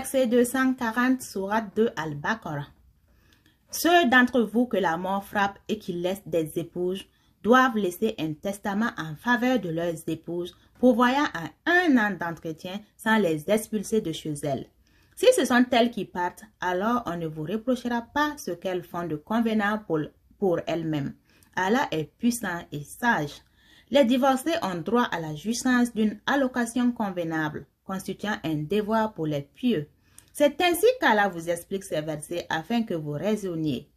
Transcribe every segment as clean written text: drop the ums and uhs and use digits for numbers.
Verset 240, sourate 2 Al-Baqarah. Ceux d'entre vous que la mort frappe et qui laissent des épouses doivent laisser un testament en faveur de leurs épouses, pourvoyant à 1 an d'entretien sans les expulser de chez elles. Si ce sont elles qui partent, alors on ne vous reprochera pas ce qu'elles font de convenable pour elles-mêmes. Allah est puissant et sage. Les divorcés ont droit à la jouissance d'une allocation convenable, constituant un devoir pour les pieux. C'est ainsi qu'Allah vous explique ces versets afin que vous raisonniez.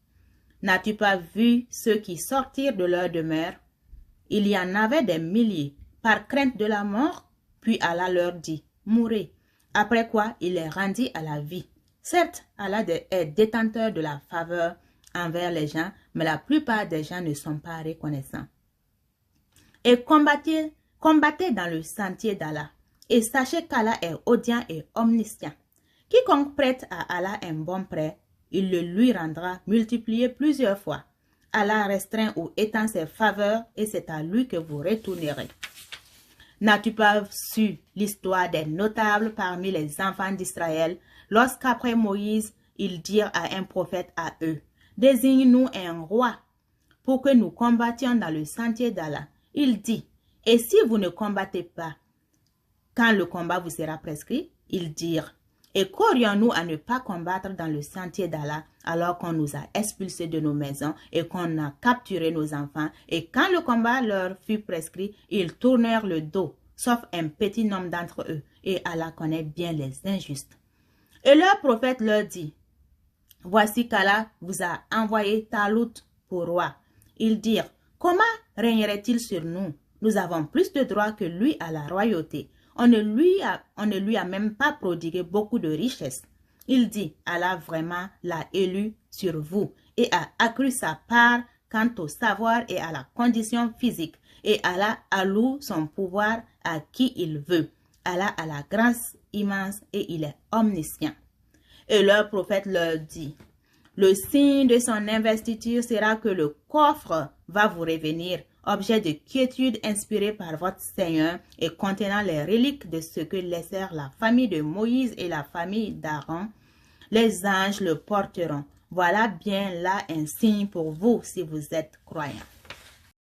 N'as-tu pas vu ceux qui sortirent de leur demeure? Il y en avait des milliers, par crainte de la mort, puis Allah leur dit, mourez. Après quoi, il les rendit à la vie. Certes, Allah est détenteur de la faveur envers les gens, mais la plupart des gens ne sont pas reconnaissants. Et combattez dans le sentier d'Allah, et sachez qu'Allah est audient et omniscient. Quiconque prête à Allah un bon prêt, il le lui rendra multiplié plusieurs fois. Allah restreint ou étend ses faveurs, et c'est à lui que vous retournerez. N'as-tu pas su l'histoire des notables parmi les enfants d'Israël, lorsqu'après Moïse, ils dirent à un prophète à eux, « Désigne-nous un roi, pour que nous combattions dans le sentier d'Allah. » Il dit, « Et si vous ne combattez pas, quand le combat vous sera prescrit, ils dirent, « Et qu'aurions-nous à ne pas combattre dans le sentier d'Allah, alors qu'on nous a expulsés de nos maisons et qu'on a capturé nos enfants, et quand le combat leur fut prescrit, ils tournèrent le dos, sauf un petit nombre d'entre eux, et Allah connaît bien les injustes. » Et leur prophète leur dit, « Voici qu'Allah vous a envoyé Talout pour roi. » Ils dirent, « Comment régnerait-il sur nous? Nous avons plus de droits que lui à la royauté. On ne lui a même pas prodigué beaucoup de richesses. » Il dit, Allah vraiment l'a élu sur vous et a accru sa part quant au savoir et à la condition physique. Et Allah alloue son pouvoir à qui il veut. Allah a la grâce immense et il est omniscient. Et leur prophète leur dit, le signe de son investiture sera que le coffre va vous revenir, objet de quiétude inspiré par votre Seigneur et contenant les reliques de ce que laissèrent la famille de Moïse et la famille d'Aaron. Les anges le porteront. Voilà bien là un signe pour vous si vous êtes croyants.